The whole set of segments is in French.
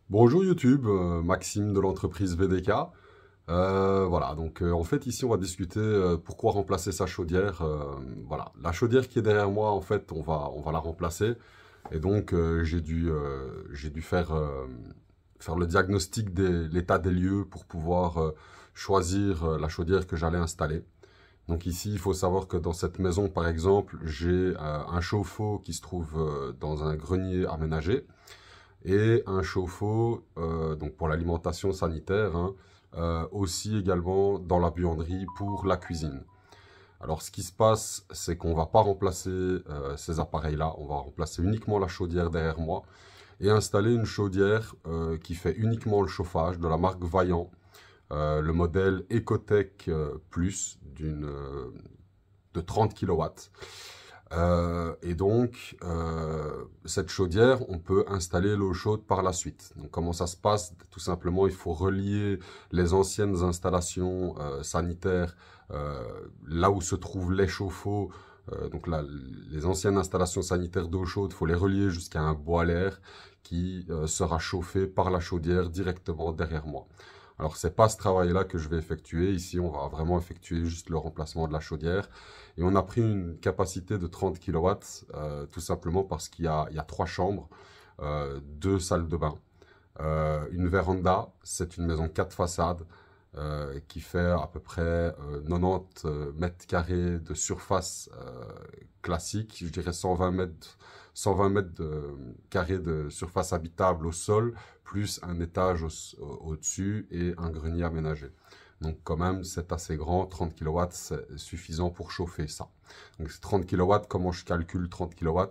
Bonjour YouTube, Maxime de l'entreprise VDK. Voilà, donc en fait ici on va discuter pourquoi remplacer sa chaudière. Voilà, la chaudière qui est derrière moi en fait on va la remplacer et donc j'ai dû faire le diagnostic de l'état des lieux pour pouvoir choisir la chaudière que j'allais installer. Donc ici il faut savoir que dans cette maison par exemple j'ai un chauffe-eau qui se trouve dans un grenier aménagé et un chauffe-eau donc pour l'alimentation sanitaire, hein, aussi également dans la buanderie pour la cuisine. Alors ce qui se passe, c'est qu'on va pas remplacer ces appareils-là, on va remplacer uniquement la chaudière derrière moi et installer une chaudière qui fait uniquement le chauffage de la marque Vaillant, le modèle Ecotech Plus de 30 kW. Et donc, cette chaudière, on peut installer l'eau chaude par la suite. Donc, comment ça se passe? Tout simplement, il faut relier les anciennes installations sanitaires là où se trouvent les chauffe-eau. Donc là, les anciennes installations sanitaires d'eau chaude, il faut les relier jusqu'à un boiler qui sera chauffé par la chaudière directement derrière moi. Alors, c'est pas ce travail-là que je vais effectuer. Ici, on va vraiment effectuer juste le remplacement de la chaudière. Et on a pris une capacité de 30 kW, tout simplement parce qu'il y a 3 chambres, 2 salles de bain, une véranda. C'est une maison 4 façades qui fait à peu près 90 mètres carrés de surface classique. Je dirais 120 mètres carrés de surface habitable au sol, plus un étage au-dessus et un grenier aménagé. Donc quand même, c'est assez grand, 30 kW, c'est suffisant pour chauffer ça. Donc c'est 30 kW, comment je calcule 30 kW?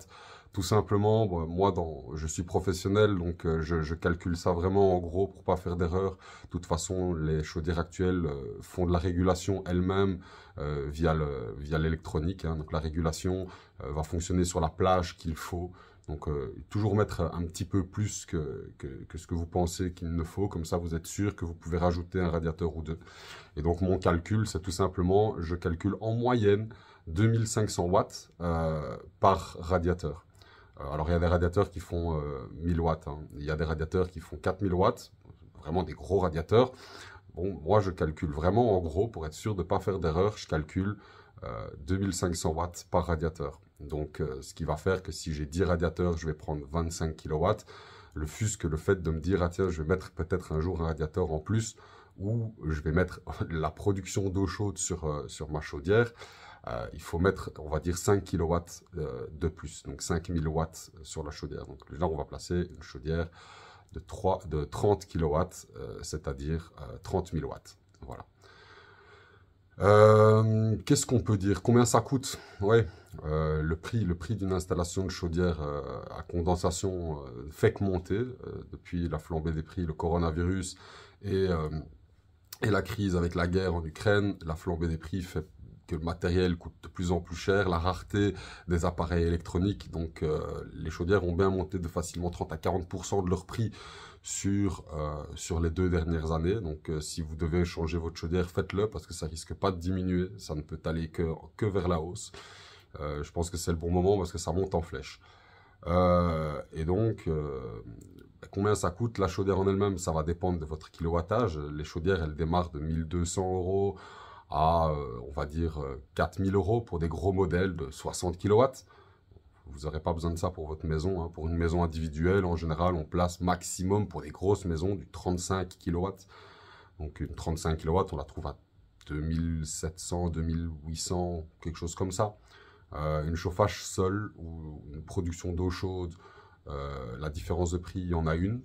Tout simplement, bon, moi je suis professionnel, donc je calcule ça vraiment en gros pour pas faire d'erreur. De toute façon, les chaudières actuelles font de la régulation elles-mêmes via l'électronique, hein. Donc la régulation va fonctionner sur la plage qu'il faut. Donc, toujours mettre un petit peu plus que ce que vous pensez qu'il ne faut. Comme ça, vous êtes sûr que vous pouvez rajouter un radiateur ou deux. Et donc, mon calcul, c'est tout simplement, je calcule en moyenne 2500 watts par radiateur. Alors, il y a des radiateurs qui font 1000 watts, hein. Il y a des radiateurs qui font 4000 watts. Vraiment des gros radiateurs. Bon, moi, je calcule vraiment en gros, pour être sûr de ne pas faire d'erreur, je calcule 2500 watts par radiateur. Donc, ce qui va faire que si j'ai 10 radiateurs, je vais prendre 25 kW. Le fût que le fait de me dire, ah tiens, je vais mettre peut-être un jour un radiateur en plus, ou je vais mettre la production d'eau chaude sur ma chaudière, il faut mettre, on va dire, 5 kW de plus. Donc, 5000 watts sur la chaudière. Donc, là, on va placer une chaudière de 30 kW, c'est-à-dire 30 000 watts. Voilà. Qu'est-ce qu'on peut dire? Combien ça coûte? Ouais, le prix d'une installation de chaudière à condensation fait que monter depuis la flambée des prix, le coronavirus et, euh, et la crise avec la guerre en Ukraine. La flambée des prix fait que le matériel coûte de plus en plus cher, la rareté des appareils électroniques. Donc les chaudières ont bien monté de facilement 30 à 40% de leur prix sur les 2 dernières années. Donc si vous devez changer votre chaudière, faites-le parce que ça risque pas de diminuer, ça ne peut aller que vers la hausse. Je pense que c'est le bon moment parce que ça monte en flèche. Et donc, combien ça coûte? La chaudière en elle-même, ça va dépendre de votre kilowattage. Les chaudières, elles démarrent de 1 200 € à, on va dire, 4 000 € pour des gros modèles de 60 kW. Vous n'aurez pas besoin de ça pour votre maison, hein. Pour une maison individuelle, en général, on place maximum pour des grosses maisons du 35 kW. Donc une 35 kW, on la trouve à 2700, 2800, quelque chose comme ça. Une chauffage sol ou une production d'eau chaude, la différence de prix, il y en a une.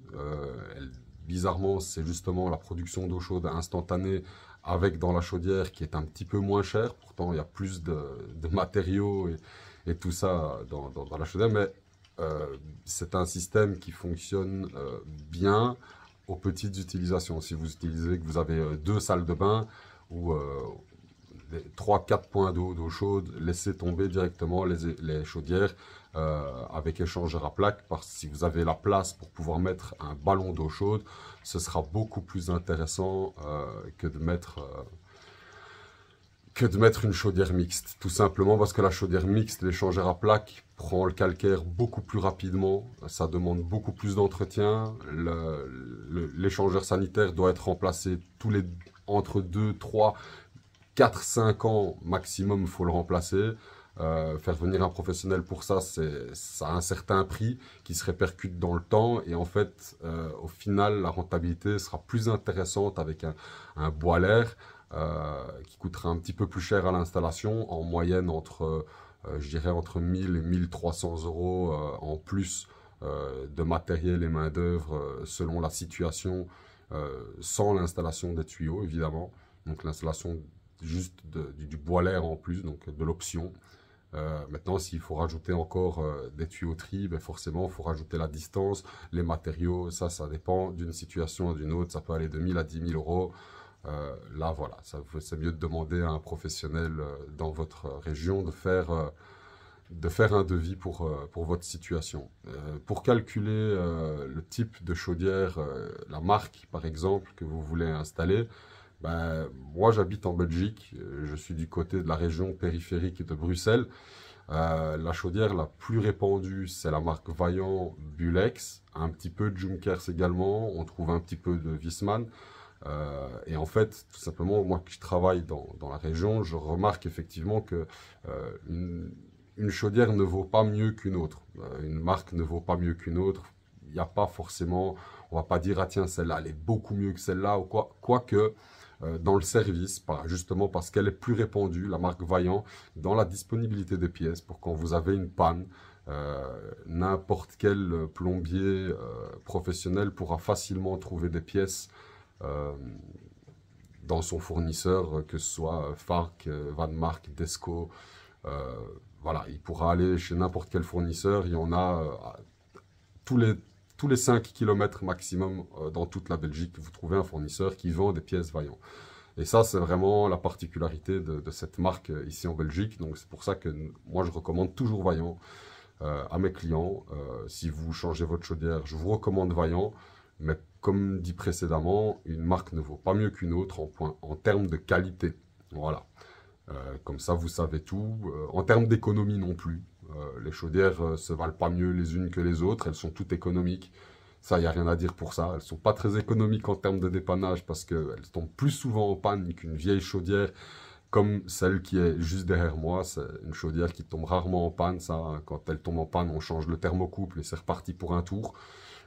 Bizarrement, c'est justement la production d'eau chaude instantanée avec dans la chaudière qui est un petit peu moins chère. Pourtant, il y a plus de matériaux et tout ça dans la chaudière, mais c'est un système qui fonctionne bien aux petites utilisations. Si vous utilisez, que vous avez 2 salles de bain ou 3-4 points d'eau chaude, laissez tomber directement les chaudières avec échangeur à plaque, parce que si vous avez la place pour pouvoir mettre un ballon d'eau chaude, ce sera beaucoup plus intéressant que de mettre une chaudière mixte. Tout simplement parce que la chaudière mixte, l'échangeur à plaque prend le calcaire beaucoup plus rapidement, ça demande beaucoup plus d'entretien, l'échangeur sanitaire doit être remplacé entre 2, 3, 4, 5 ans maximum, il faut le remplacer. Faire venir un professionnel pour ça, ça a un certain prix qui se répercute dans le temps et en fait, au final, la rentabilité sera plus intéressante avec un boiler qui coûtera un petit peu plus cher à l'installation, en moyenne je dirais entre 1000 et 1300 euros en plus de matériel et main-d'œuvre selon la situation, sans l'installation des tuyaux évidemment. Donc l'installation juste du boiler en plus, donc de l'option. Maintenant, s'il faut rajouter encore des tuyauteries, ben forcément, il faut rajouter la distance, les matériaux, ça dépend d'une situation à d'une autre, ça peut aller de 1000 à 10 000 euros. Là, voilà, c'est mieux de demander à un professionnel dans votre région de faire un devis pour votre situation. Pour calculer le type de chaudière, la marque par exemple que vous voulez installer, ben, moi j'habite en Belgique, je suis du côté de la région périphérique de Bruxelles. La chaudière la plus répandue, c'est la marque Vaillant Bulex, un petit peu de Junkers également, on trouve un petit peu de Viessmann. Et en fait, tout simplement, moi qui travaille dans la région, je remarque effectivement que une chaudière ne vaut pas mieux qu'une autre. Une marque ne vaut pas mieux qu'une autre. Il n'y a pas forcément, on va pas dire, ah tiens, celle-là, elle est beaucoup mieux que celle-là, ou quoi. Quoique, dans le service, justement parce qu'elle est plus répandue, la marque Vaillant, dans la disponibilité des pièces, pour quand vous avez une panne, n'importe quel plombier professionnel pourra facilement trouver des pièces dans son fournisseur, que ce soit Farc, Vanmark, Desco. Voilà, il pourra aller chez n'importe quel fournisseur, il y en a tous les 5 km maximum dans toute la Belgique, vous trouvez un fournisseur qui vend des pièces Vaillant. Et ça, c'est vraiment la particularité de cette marque ici en Belgique. Donc c'est pour ça que moi, je recommande toujours Vaillant à mes clients. Si vous changez votre chaudière, je vous recommande Vaillant. Mais comme dit précédemment, une marque ne vaut pas mieux qu'une autre en termes de qualité. Voilà. Comme ça, vous savez tout. En termes d'économie non plus. Les chaudières se valent pas mieux les unes que les autres. Elles sont toutes économiques. Ça, il n'y a rien à dire pour ça. Elles ne sont pas très économiques en termes de dépannage parce qu'elles tombent plus souvent en panne qu'une vieille chaudière comme celle qui est juste derrière moi. C'est une chaudière qui tombe rarement en panne. Ça, quand elle tombe en panne, on change le thermocouple et c'est reparti pour un tour.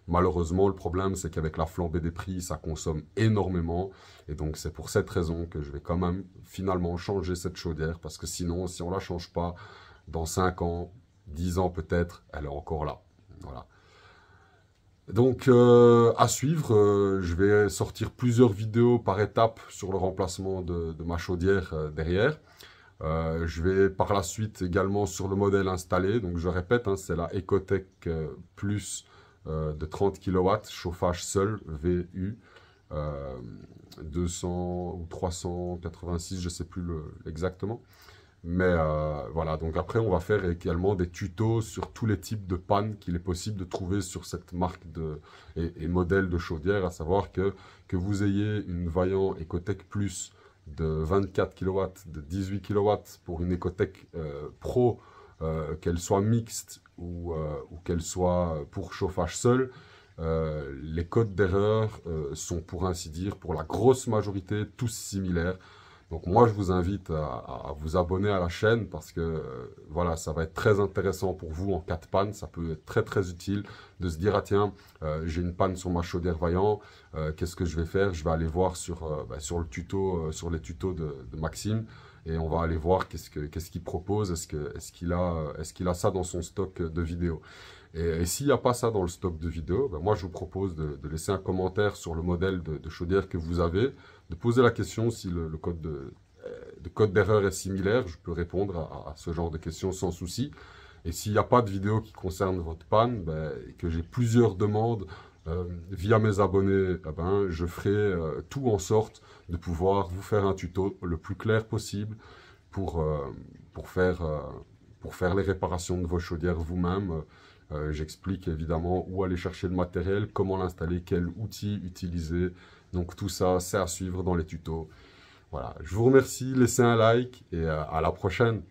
Malheureusement, le problème, c'est qu'avec la flambée des prix, ça consomme énormément. Et donc, c'est pour cette raison que je vais quand même finalement changer cette chaudière. Parce que sinon, si on ne la change pas, dans 5 ans, 10 ans peut-être, elle est encore là. Voilà. Donc, à suivre, je vais sortir plusieurs vidéos par étapes sur le remplacement de ma chaudière derrière. Je vais par la suite également sur le modèle installé. Donc, je répète, hein, c'est la Ecotech Plus de 30 kW, chauffage seul, VU, 200 ou 386, je ne sais plus exactement. Mais voilà, donc après on va faire également des tutos sur tous les types de pannes qu'il est possible de trouver sur cette marque et modèle de chaudière, à savoir que vous ayez une Vaillant Ecotech Plus de 24 kW, de 18 kW pour une Ecotech Pro, qu'elle soit mixte ou qu'elle soit pour chauffage seul, les codes d'erreur sont pour ainsi dire, pour la grosse majorité, tous similaires. Donc moi, je vous invite à vous abonner à la chaîne parce que voilà, ça va être très intéressant pour vous en cas de panne. Ça peut être très très utile de se dire, ah tiens, j'ai une panne sur ma chaudière Vaillant, qu'est-ce que je vais faire? Je vais aller voir sur le tuto, sur les tutos de Maxime et on va aller voir qu'est-ce qu'il propose, est-ce qu'il a ça dans son stock de vidéos. Et s'il n'y a pas ça dans le stock de vidéos, ben moi je vous propose de laisser un commentaire sur le modèle de chaudière que vous avez, de poser la question si le code d'erreur est similaire. Je peux répondre à ce genre de questions sans souci. Et s'il n'y a pas de vidéo qui concerne votre panne, et que j'ai plusieurs demandes via mes abonnés, je ferai tout en sorte de pouvoir vous faire un tuto le plus clair possible pour faire les réparations de vos chaudières vous-même. J'explique évidemment où aller chercher le matériel, comment l'installer, quel outil utiliser. Donc tout ça, c'est à suivre dans les tutos. Voilà, je vous remercie, laissez un like et à la prochaine.